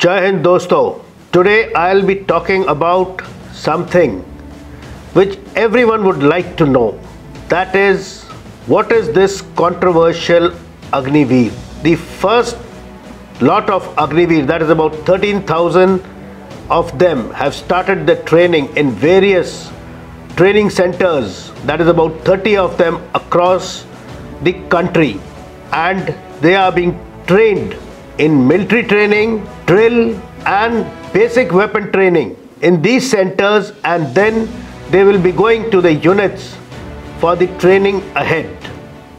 Jai Hind दोस्तों, today I'll be talking about something which everyone would like to know. That is, what is this controversial Agniveer? The first lot of Agniveer, that is about 13,000 of them, have started the training in various training centers. That is about 30 of them across the country, and they are being trained in military training, drill and basic weapon training in these centers, and then they will be going to the units for the training ahead.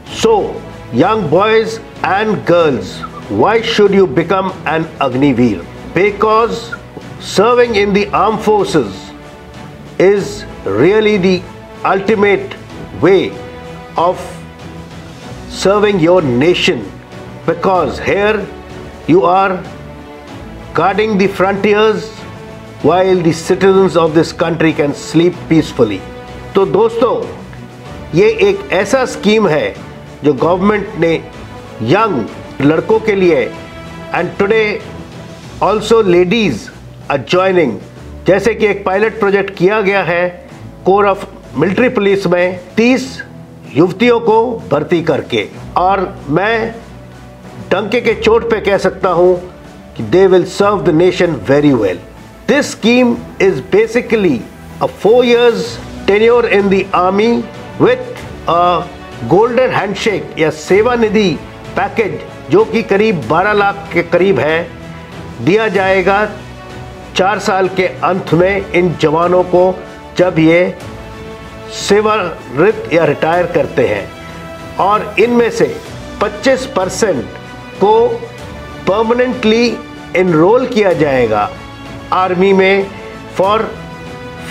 So, young boys and girls, why should you become an Agniveer? Because serving in the armed forces is really the ultimate way of serving your nation, because here you are guarding the frontiers while the citizens of this country can sleep peacefully. तो दोस्तों, ये एक ऐसा scheme है जो government ने young लड़कों के लिए, and today also ladies are joining, जैसे कि एक पायलट प्रोजेक्ट किया गया है कोर ऑफ मिलिट्री पुलिस में 30 युवतियों को भर्ती करके, और मैं डंके के चोट पे कह सकता हूं कि they will serve the nation very well. This scheme is basically a 4 years tenure in the army with a golden handshake या सेवा निधि पैकेज जो कि करीब 12 लाख के करीब है, दिया जाएगा 4 साल के अंत में इन जवानों को जब ये सेवानिवृत्त या रिटायर करते हैं, और इनमें से 25% को परमानेंटली एनरोल किया जाएगा आर्मी में फॉर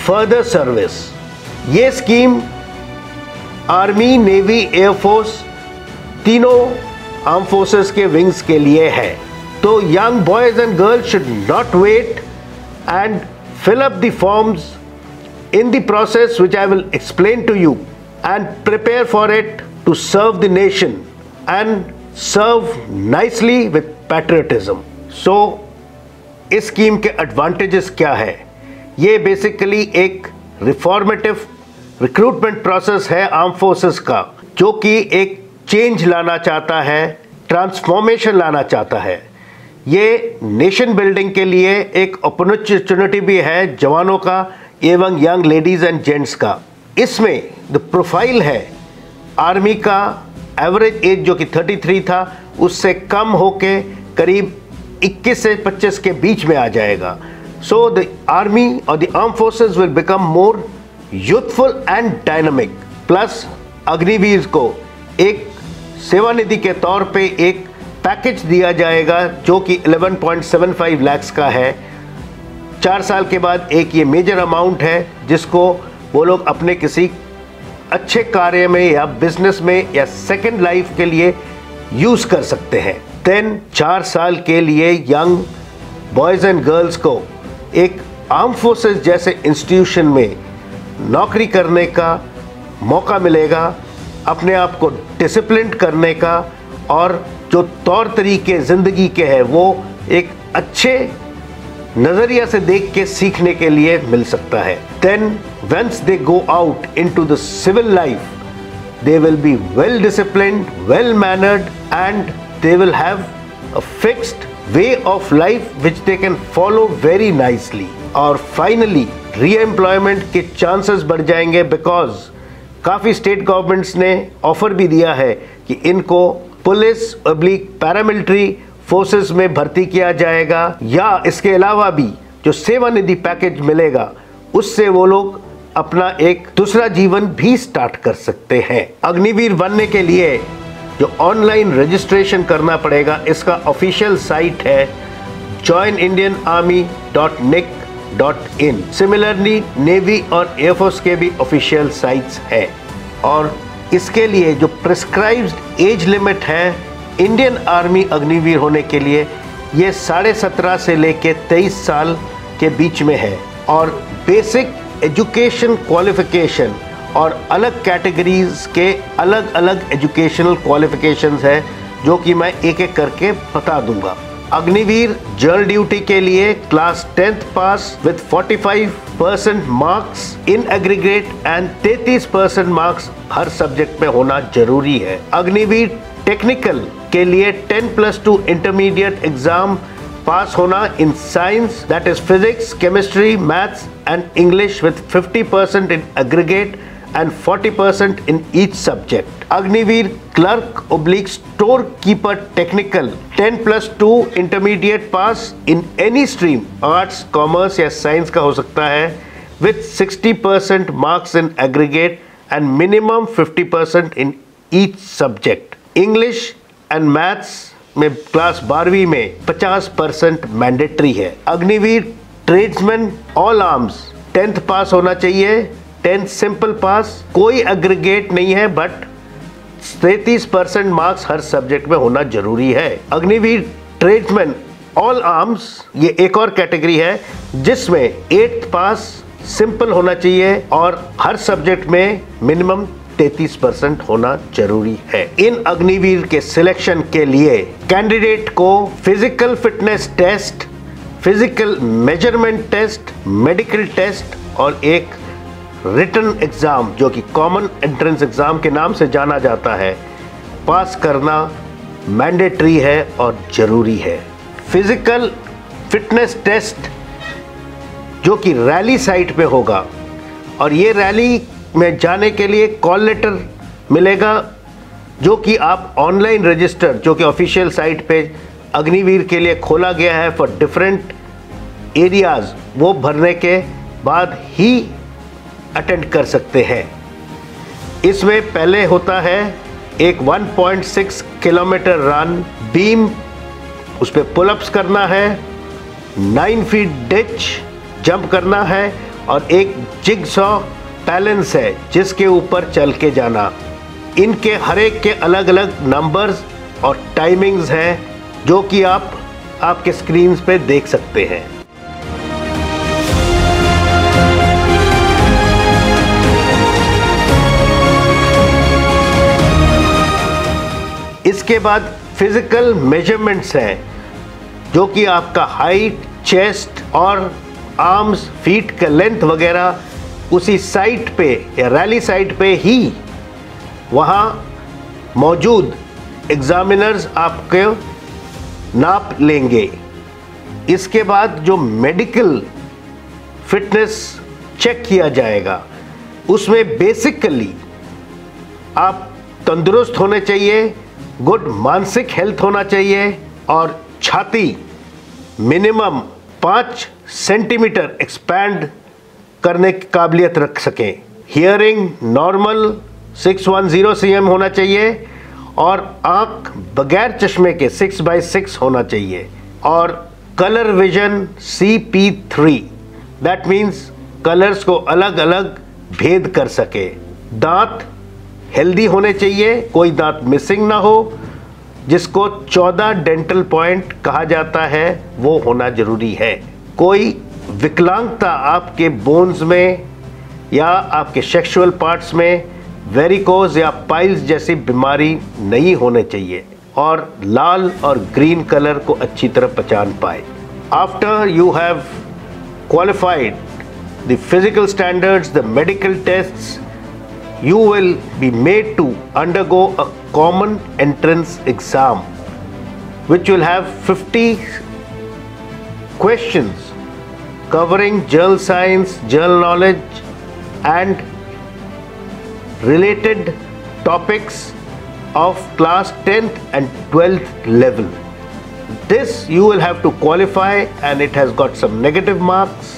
फर्दर सर्विस। ये स्कीम आर्मी, नेवी, एयरफोर्स, तीनों आर्म फोर्सेस के विंग्स के लिए है। तो young boys and girls should not wait and fill up the forms in the process which I will explain to you, and prepare for it to serve the nation and serve nicely with patriotism. So, इस scheme के advantages क्या है? ये basically एक reformative recruitment process है arm forces का, जो कि एक चेंज लाना चाहता है, ट्रांसफॉर्मेशन लाना चाहता है। ये नेशन बिल्डिंग के लिए एक अपॉर्चुनिटी भी है जवानों का एवं यंग लेडीज एंड जेंट्स का। इसमें द प्रोफाइल है आर्मी का एवरेज एज जो कि 33 था, उससे कम होके करीब 21 से 25 के बीच में आ जाएगा। सो द आर्मी और the arm forces will become more youthful and dynamic. Plus Agniveer को एक सेवानिधि के तौर पे एक पैकेज दिया जाएगा जो कि 11.75 लाख का है। 4 साल के बाद एक ये मेजर अमाउंट है जिसको वो लोग अपने किसी अच्छे कार्य में या बिजनेस में या सेकंड लाइफ के लिए यूज़ कर सकते हैं। देन 4 साल के लिए यंग बॉयज़ एंड गर्ल्स को एक आर्म फोर्सेस जैसे इंस्टीट्यूशन में नौकरी करने का मौका मिलेगा, अपने आप को डिसिप्लिन करने का, और जो तौर तरीके ज़िंदगी के हैं वो एक अच्छे नजरिया से देख के सीखने के लिए मिल सकता है। Then once they go out into the civil life, they will be well disciplined, well mannered, and they will have a fixed way of life which they can follow very nicely. और finally reemployment के chances बढ़ जाएंगे, because काफ़ी state governments ने offer भी दिया है कि इनको पुलिस पब्लिक पैरामिलिट्री फोर्सेस में भर्ती किया जाएगा, या इसके अलावा भी जो सेवानिधि पैकेज मिलेगा उससे वो लोग अपना एक दूसरा जीवन भी स्टार्ट कर सकते हैं। अग्निवीर बनने के लिए जो ऑनलाइन रजिस्ट्रेशन करना पड़ेगा, इसका ऑफिशियल साइट है joinindianarmy.nic.in। सिमिलरली नेवी और एयरफोर्स के भी ऑफिशियल साइट्स हैं, और इसके लिए जो प्रिस्क्राइब्ड एज लिमिट है इंडियन आर्मी अग्निवीर होने के लिए, ये 17.5 से लेके 23 साल के बीच में है, और बेसिक एजुकेशन क्वालिफिकेशन और अलग कैटेगरीज के अलग अलग एजुकेशनल क्वालिफिकेशंस है जो कि मैं एक एक करके बता दूंगा। अग्निवीर जनरल ड्यूटी के लिए class 10th pass with 45% marks in aggregate and 33% marks her subject में होना जरूरी है। अग्निवीर टेक्निकल के लिए 10+2 इंटरमीडिएट एग्जाम पास होना in science that is physics, chemistry, maths and English with 50% in aggregate and 40% in each subject. Agniveer clerk / store keeper technical 10+2 intermediate pass in any stream, arts, commerce या science का हो सकता है, with 60% marks in aggregate and minimum 50% in each subject. English and maths में class 12वीं में 50% mandatory है। Agniveer tradesman all arms 10th पास होना चाहिए, 10 सिंपल पास, कोई एग्रीगेट नहीं है, बट 33% मार्क्स हर सब्जेक्ट में होना जरूरी है। अग्निवीर ट्रेड्समैन ऑल आर्म्स ये एक और कैटेगरी है जिसमें 8th पास सिंपल होना चाहिए और हर सब्जेक्ट में मिनिमम 33% होना जरूरी है। इन अग्निवीर के सिलेक्शन के लिए कैंडिडेट को physical fitness test, physical measurement test, medical test और एक रिटन एग्जाम जो कि कॉमन एंट्रेंस एग्जाम के नाम से जाना जाता है, पास करना मैंडेटरी है और जरूरी है। फिजिकल फिटनेस टेस्ट जो कि रैली साइट पे होगा और ये रैली में जाने के लिए कॉल लेटर मिलेगा जो कि आप ऑनलाइन रजिस्टर, जो कि ऑफिशियल साइट पे अग्निवीर के लिए खोला गया है फॉर डिफरेंट एरियाज, वो भरने के बाद ही अटेंड कर सकते हैं। इसमें पहले होता है एक 1.6 किलोमीटर रन, बीम, उस पर पुलअप्स करना है, 9 फीट डिच जंप करना है और एक जिगसॉ बैलेंस है जिसके ऊपर चल के जाना। इनके हर एक के अलग अलग नंबर्स और टाइमिंग्स हैं जो कि आप आपके स्क्रीन पे देख सकते हैं। इसके बाद फिजिकल मेजरमेंट्स हैं जो कि आपका हाइट, चेस्ट और आर्म्स, फीट का लेंथ वगैरह उसी साइट पे या रैली साइट पे ही वहाँ मौजूद एग्जामिनर्स आपके नाप लेंगे। इसके बाद जो मेडिकल फिटनेस चेक किया जाएगा उसमें बेसिकली आप तंदुरुस्त होने चाहिए, गुड मानसिक हेल्थ होना चाहिए और छाती मिनिमम 5 सेंटीमीटर एक्सपैंड करने की काबिलियत रख सकें। हियरिंग नॉर्मल 610 cm होना चाहिए और आँख बगैर चश्मे के 6/6 होना चाहिए और colour vision CP3, that means colours को अलग अलग भेद कर सके। दांत हेल्दी होने चाहिए, कोई दांत मिसिंग ना हो, जिसको 14 डेंटल पॉइंट कहा जाता है, वो होना जरूरी है। कोई विकलांगता आपके बोन्स में या आपके सेक्सुअल पार्ट्स में, वेरिकोज या पाइल्स जैसी बीमारी नहीं होने चाहिए और लाल और ग्रीन कलर को अच्छी तरह पहचान पाए। After you have qualified the physical standards, the medical tests, you will be made to undergo a common entrance exam which will have 50 questions covering general science, general knowledge and related topics of class 10th and 12th level. This you will have to qualify and it has got some negative marks.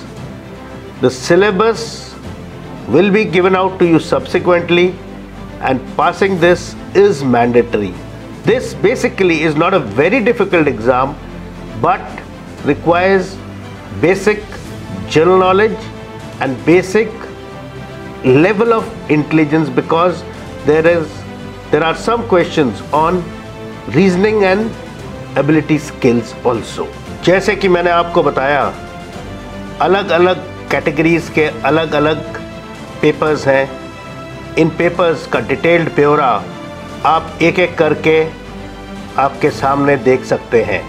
The syllabus will be given out to you subsequently and passing this is mandatory. This basically is not a very difficult exam but requires basic general knowledge and basic level of intelligence because there are some questions on reasoning and ability skills also. जैसे कि मैंने आपको बताया अलग अलग categories के अलग अलग पेपर्स हैं। इन पेपर्स का डिटेल्ड ब्यौरा आप एक एक करके आपके सामने देख सकते हैं।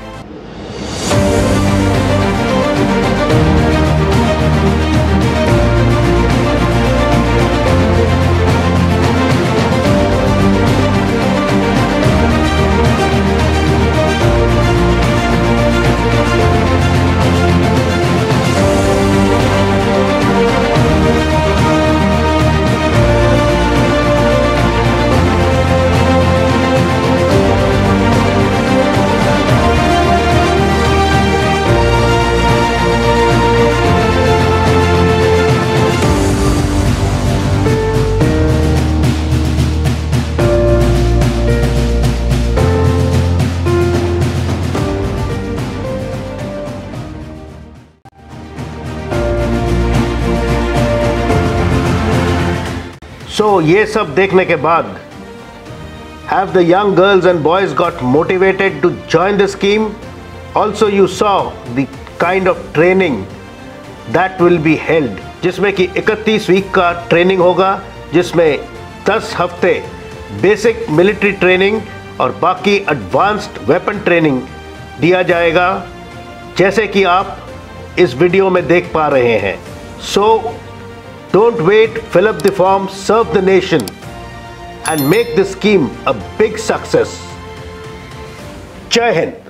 सो ये सब देखने के बाद have the young girls and boys got motivated to join the scheme? Also you saw the kind of training that will be held, जिसमें कि 31 वीक का ट्रेनिंग होगा, जिसमें 10 हफ्ते बेसिक मिलिट्री ट्रेनिंग और बाकी एडवांस्ड वेपन ट्रेनिंग दिया जाएगा, जैसे कि आप इस वीडियो में देख पा रहे हैं। So don't wait, fill up the form, serve the nation and make this scheme a big success. Jai Hind.